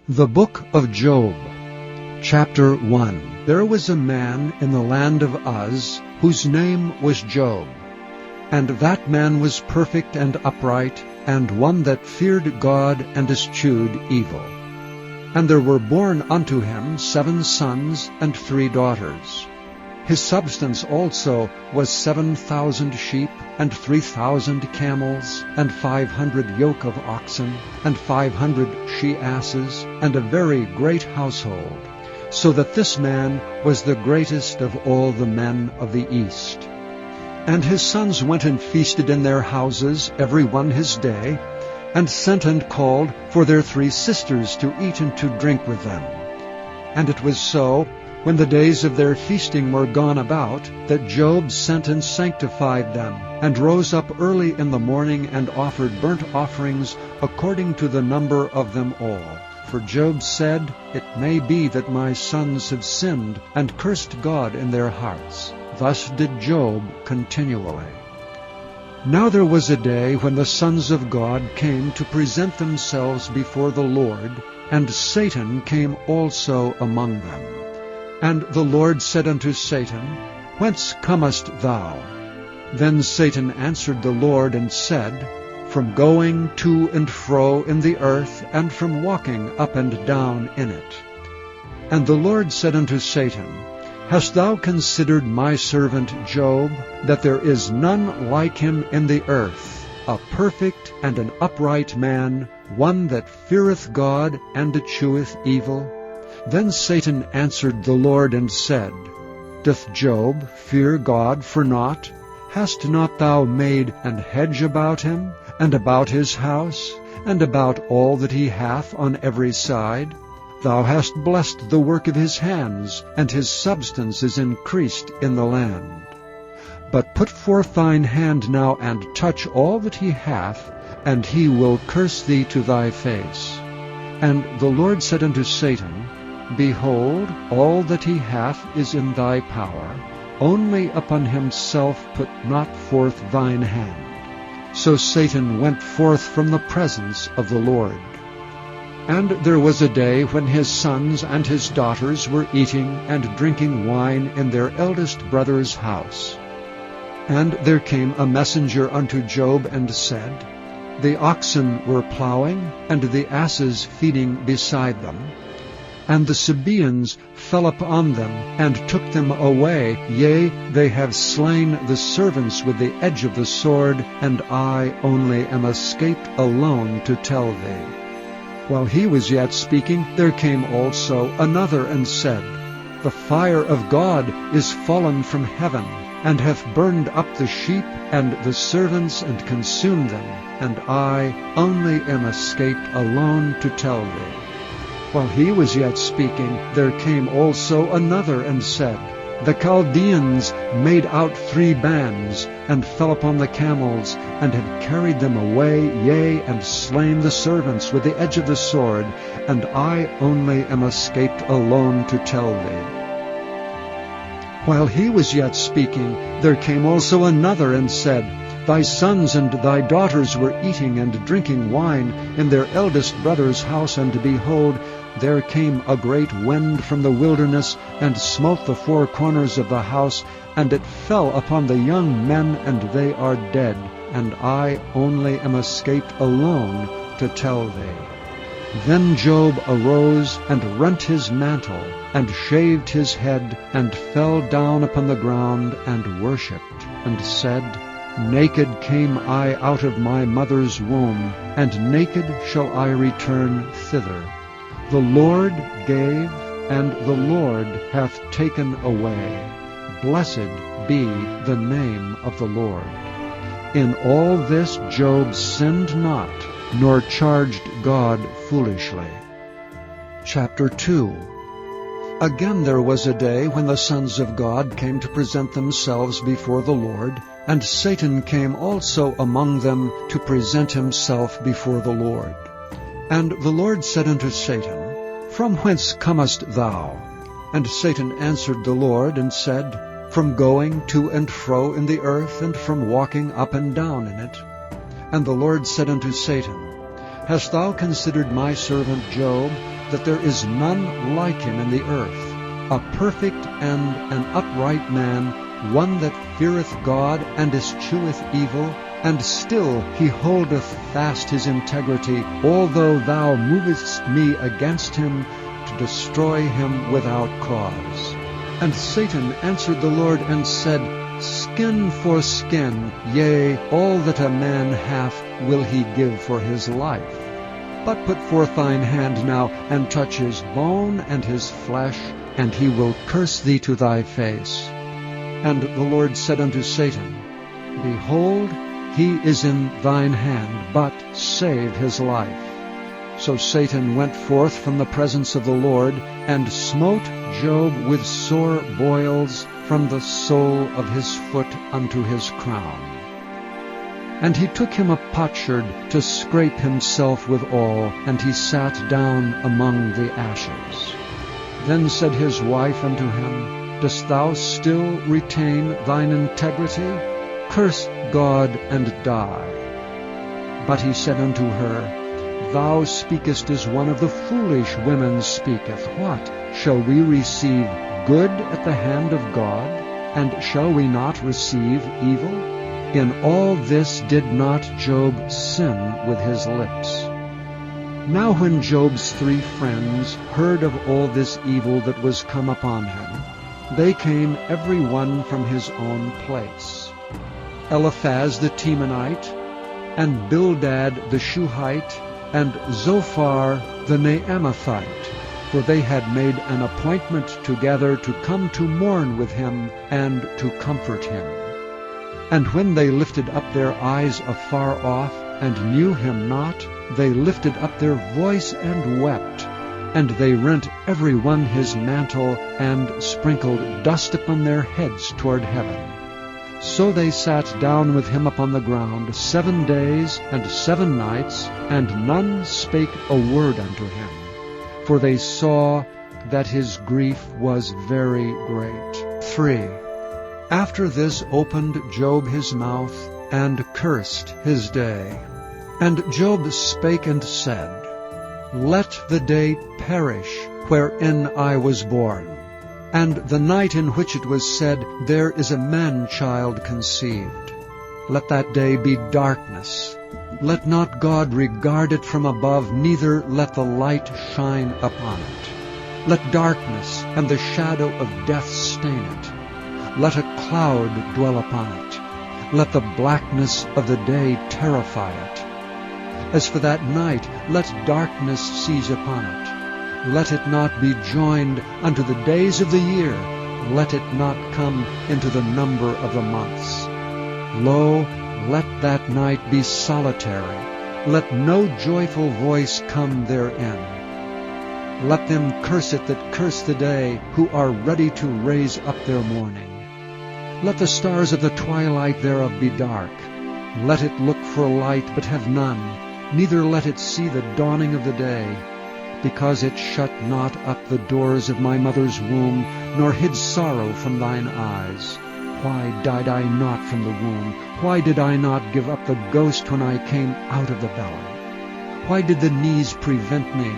The Book of Job, Chapter 1. There was a man in the land of Uz, whose name was Job. And that man was perfect and upright, and one that feared God and eschewed evil. And there were born unto him 7 sons and 3 daughters. His substance also was 7,000 sheep, and 3,000 camels, and 500 yoke of oxen, and 500 she-asses, and a very great household, so that this man was the greatest of all the men of the east. And his sons went and feasted in their houses, every one his day, and sent and called for their 3 sisters to eat and to drink with them. And it was so, when the days of their feasting were gone about, that Job sent and sanctified them, and rose up early in the morning, and offered burnt offerings according to the number of them all. For Job said, It may be that my sons have sinned, and cursed God in their hearts. Thus did Job continually. Now there was a day when the sons of God came to present themselves before the Lord, and Satan came also among them. And the Lord said unto Satan, Whence comest thou? Then Satan answered the Lord and said, From going to and fro in the earth, and from walking up and down in it. And the Lord said unto Satan, Hast thou considered my servant Job, that there is none like him in the earth, a perfect and an upright man, one that feareth God and escheweth evil? Then Satan answered the Lord and said, Doth Job fear God for naught? Hast not thou made an hedge about him, and about his house, and about all that he hath on every side? Thou hast blessed the work of his hands, and his substance is increased in the land. But put forth thine hand now, and touch all that he hath, and he will curse thee to thy face. And the Lord said unto Satan, Behold, all that he hath is in thy power, only upon himself put not forth thine hand. So Satan went forth from the presence of the Lord. And there was a day when his sons and his daughters were eating and drinking wine in their eldest brother's house. And there came a messenger unto Job and said, The oxen were plowing, and the asses feeding beside them. And the Sabaeans fell upon them, and took them away. Yea, they have slain the servants with the edge of the sword, and I only am escaped alone to tell thee. While he was yet speaking, there came also another and said, The fire of God is fallen from heaven, and hath burned up the sheep and the servants, and consumed them, and I only am escaped alone to tell thee. While he was yet speaking, there came also another and said, The Chaldeans made out 3 bands, and fell upon the camels, and have carried them away, yea, and slain the servants with the edge of the sword, and I only am escaped alone to tell thee. While he was yet speaking, there came also another and said, Thy sons and thy daughters were eating and drinking wine in their eldest brother's house, and behold, there came a great wind from the wilderness, and smote the 4 corners of the house, and it fell upon the young men, and they are dead, and I only am escaped alone to tell thee. Then Job arose, and rent his mantle, and shaved his head, and fell down upon the ground, and worshipped, and said, Naked came I out of my mother's womb, and naked shall I return thither. The Lord gave, and the Lord hath taken away. Blessed be the name of the Lord. In all this Job sinned not, nor charged God foolishly. Chapter 2. Again there was a day when the sons of God came to present themselves before the Lord, and Satan came also among them to present himself before the Lord. And the Lord said unto Satan, From whence comest thou? And Satan answered the Lord and said, From going to and fro in the earth, and from walking up and down in it. And the Lord said unto Satan, Hast thou considered my servant Job, that there is none like him in the earth, a perfect and an upright man, one that feareth God and escheweth evil, and still he holdeth fast his integrity, although thou movest me against him to destroy him without cause. And Satan answered the Lord and said, Skin for skin, yea, all that a man hath will he give for his life. But put forth thine hand now, and touch his bone and his flesh, and he will curse thee to thy face. And the Lord said unto Satan, Behold, he is in thine hand, but save his life. So Satan went forth from the presence of the Lord, and smote Job with sore boils from the sole of his foot unto his crown. And he took him a potsherd to scrape himself withal, and he sat down among the ashes. Then said his wife unto him, Dost thou still retain thine integrity? Curse God and die. But he said unto her, Thou speakest as one of the foolish women speaketh. What? Shall we receive good at the hand of God? And shall we not receive evil? In all this did not Job sin with his lips. Now when Job's 3 friends heard of all this evil that was come upon him, they came every one from his own place. Eliphaz the Temanite, and Bildad the Shuhite, and Zophar the Naamathite, for they had made an appointment together to come to mourn with him and to comfort him. And when they lifted up their eyes afar off, and knew him not, they lifted up their voice and wept, and they rent every one his mantle, and sprinkled dust upon their heads toward heaven. So they sat down with him upon the ground 7 days and 7 nights, and none spake a word unto him, for they saw that his grief was very great. 3. After this opened Job his mouth, and cursed his day. And Job spake and said, Let the day perish wherein I was born, and the night in which it was said, There is a man-child conceived. Let that day be darkness. Let not God regard it from above, neither let the light shine upon it. Let darkness and the shadow of death stain it. Let a cloud dwell upon it. Let the blackness of the day terrify it. As for that night, let darkness seize upon it. Let it not be joined unto the days of the year. Let it not come into the number of the months. Lo, let that night be solitary. Let no joyful voice come therein. Let them curse it that curse the day, who are ready to raise up their mourning. Let the stars of the twilight thereof be dark. Let it look for light, but have none, neither let it see the dawning of the day. Because it shut not up the doors of my mother's womb, nor hid sorrow from thine eyes. Why died I not from the womb? Why did I not give up the ghost when I came out of the belly? Why did the knees prevent me,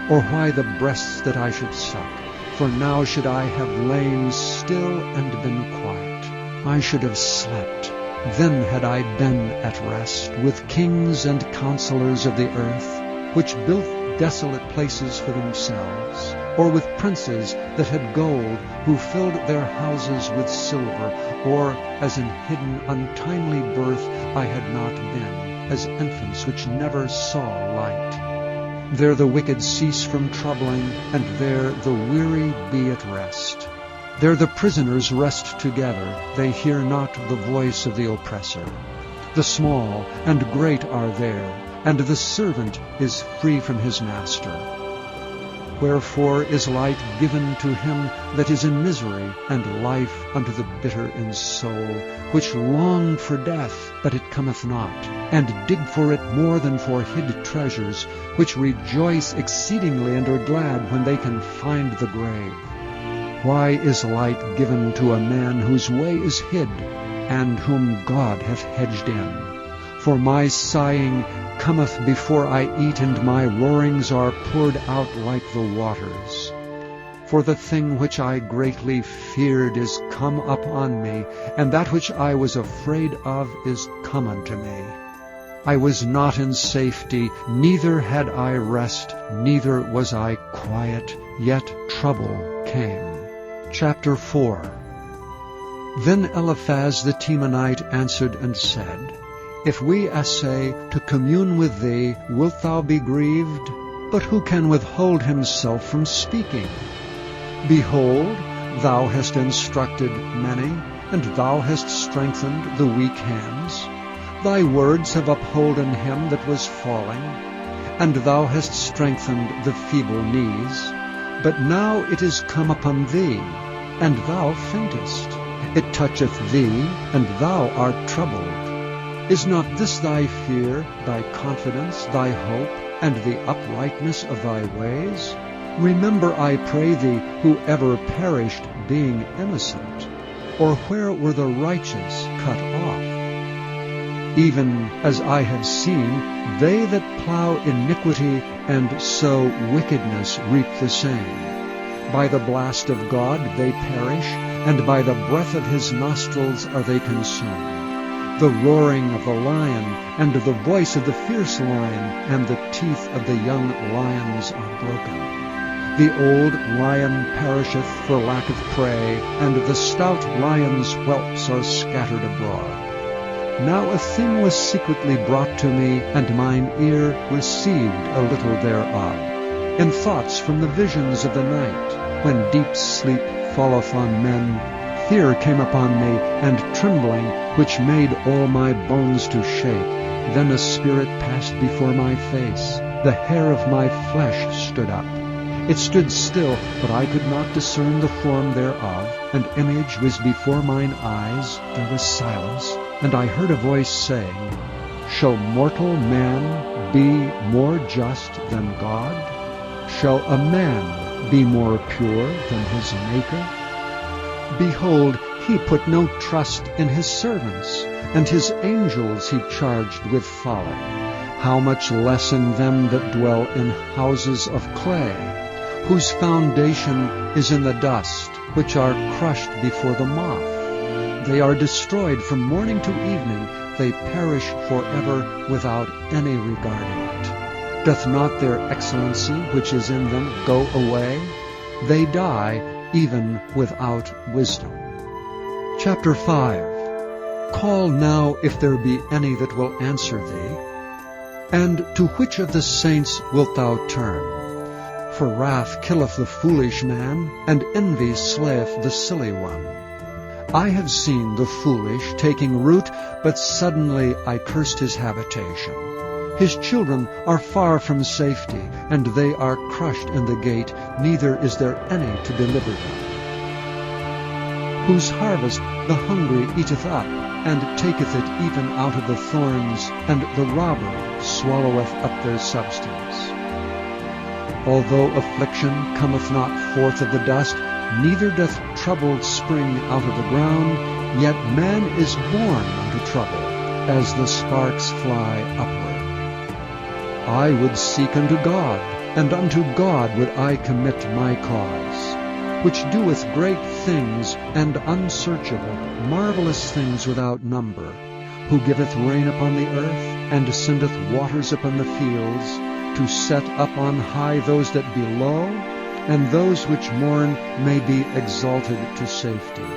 or why the breasts that I should suck? For now should I have lain still and been quiet. I should have slept. Then had I been at rest with kings and counselors of the earth, which built desolate places for themselves, or with princes that had gold, who filled their houses with silver, or as in hidden untimely birth I had not been, as infants which never saw light. There the wicked cease from troubling, and there the weary be at rest. There the prisoners rest together, they hear not the voice of the oppressor. The small and great are there, and the servant is free from his master. Wherefore is light given to him that is in misery, and life unto the bitter in soul, which long for death, but it cometh not, and dig for it more than for hid treasures, which rejoice exceedingly and are glad when they can find the grave. Why is light given to a man whose way is hid, and whom God hath hedged in? For my sighing cometh before I eat, and my roarings are poured out like the waters. For the thing which I greatly feared is come upon me, and that which I was afraid of is come unto me. I was not in safety, neither had I rest, neither was I quiet, yet trouble came. Chapter 4. Then Eliphaz the Temanite answered and said, If we essay to commune with thee, wilt thou be grieved? But who can withhold himself from speaking? Behold, thou hast instructed many, and thou hast strengthened the weak hands. Thy words have upholden him that was falling, and thou hast strengthened the feeble knees. But now it is come upon thee, and thou faintest. It toucheth thee, and thou art troubled. Is not this thy fear, thy confidence, thy hope, and the uprightness of thy ways? Remember, I pray thee, who ever perished being innocent, or where were the righteous cut off? Even as I have seen, they that plow iniquity and sow wickedness reap the same. By the blast of God they perish, and by the breath of his nostrils are they consumed. The roaring of the lion, and the voice of the fierce lion, and the teeth of the young lions are broken. The old lion perisheth for lack of prey, and the stout lion's whelps are scattered abroad. Now a thing was secretly brought to me, and mine ear received a little thereof. In thoughts from the visions of the night, when deep sleep falleth on men, fear came upon me, and trembling, which made all my bones to shake. Then a spirit passed before my face. The hair of my flesh stood up. It stood still, but I could not discern the form thereof. An image was before mine eyes, there was silence, and I heard a voice saying, Shall mortal man be more just than God? Shall a man be more pure than his Maker? Behold, he put no trust in his servants, and his angels he charged with folly. How much less in them that dwell in houses of clay, whose foundation is in the dust, which are crushed before the moth. They are destroyed from morning to evening, they perish forever without any regarding it. Doth not their excellency which is in them go away? They die even without wisdom. Chapter 5. Call now if there be any that will answer thee. And to which of the saints wilt thou turn? For wrath killeth the foolish man, and envy slayeth the silly one. I have seen the foolish taking root, but suddenly I cursed his habitation. His children are far from safety, and they are crushed in the gate, neither is there any to deliver them. Whose harvest the hungry eateth up, and taketh it even out of the thorns, and the robber swalloweth up their substance. Although affliction cometh not forth of the dust, neither doth trouble spring out of the ground, yet man is born unto trouble, as the sparks fly upward. I would seek unto God, and unto God would I commit my cause, which doeth great things and unsearchable, marvelous things without number, who giveth rain upon the earth, and sendeth waters upon the fields, to set up on high those that be low, and those which mourn may be exalted to safety.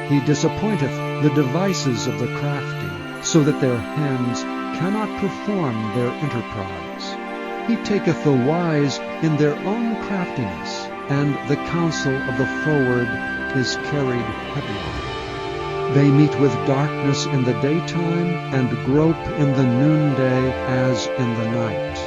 He disappointeth the devices of the crafty, so that their hands cannot perform their enterprise. He taketh the wise in their own craftiness, and the counsel of the froward is carried headlong. They meet with darkness in the daytime, and grope in the noonday as in the night.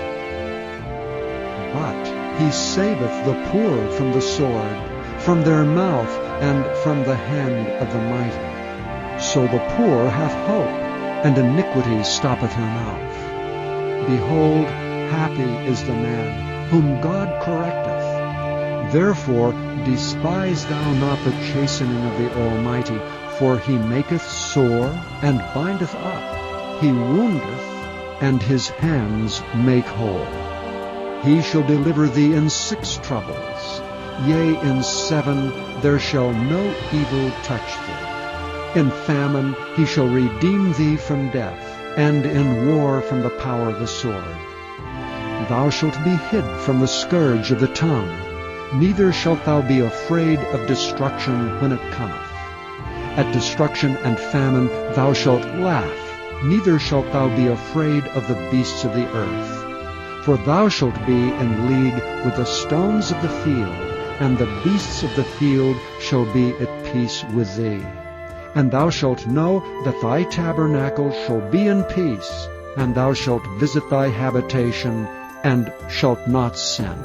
But he saveth the poor from the sword, from their mouth, and from the hand of the mighty. So the poor hath hope, and iniquity stoppeth her mouth. Behold, happy is the man whom God correcteth. Therefore despise thou not the chastening of the Almighty, for he maketh sore and bindeth up. he woundeth, and his hands make whole. He shall deliver thee in 6 troubles. Yea, in 7 there shall no evil touch thee. In famine he shall redeem thee from death, and in war from the power of the sword. Thou shalt be hid from the scourge of the tongue, neither shalt thou be afraid of destruction when it cometh. At destruction and famine thou shalt laugh, neither shalt thou be afraid of the beasts of the earth. For thou shalt be in league with the stones of the field, and the beasts of the field shall be at peace with thee. And thou shalt know that thy tabernacle shall be in peace, and thou shalt visit thy habitation, and shalt not sin.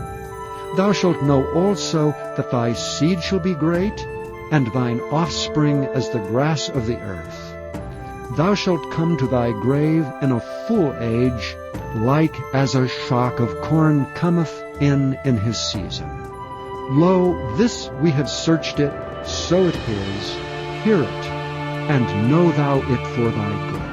Thou shalt know also that thy seed shall be great, and thine offspring as the grass of the earth. Thou shalt come to thy grave in a full age, like as a shock of corn cometh in his season. Lo, this we have searched it, so it is. Hear it, and know thou it for thy good.